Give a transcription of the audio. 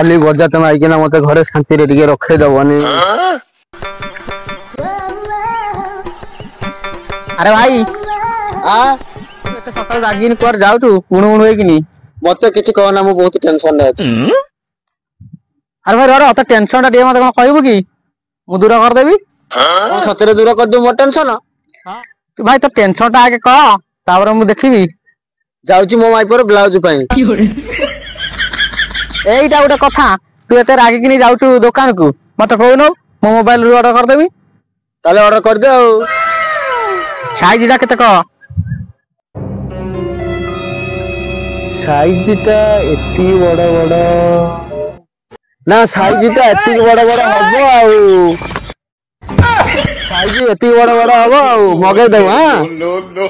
खाली बजाते माइकिना मत घरे शांति रे टिके रखे दबनी। अरे भाई आ एते सकाळ रागिन कर जाऊ तू पुण पुण होई किनी मत किछि कहना मु बहुत टेंशन रे अछि। अरे भाई रो त टेंशन टा दे मत कोन कहबो की मु दूर कर देबी। ओ सतरे दूर कर दे मो टेंशन। तू भाई तो टेंशन टा आगे कह तापर मु देखिबी। जाउची मो माई पर ब्लाउज पई। एईटा गोटे कथा तू एते रागी किनी जाउछु दुकान को मत कहउनो मो मोबाइल रू ऑर्डर कर देबी। ताले ऑर्डर कर दे आ साइज टा केते कह। साइज टा एती बड़ बड़ ना साइज टा एती बड़ बड़ हबो आउ साइज एती बड़ बड़ हबो आउ मगे देबो। हां नो नो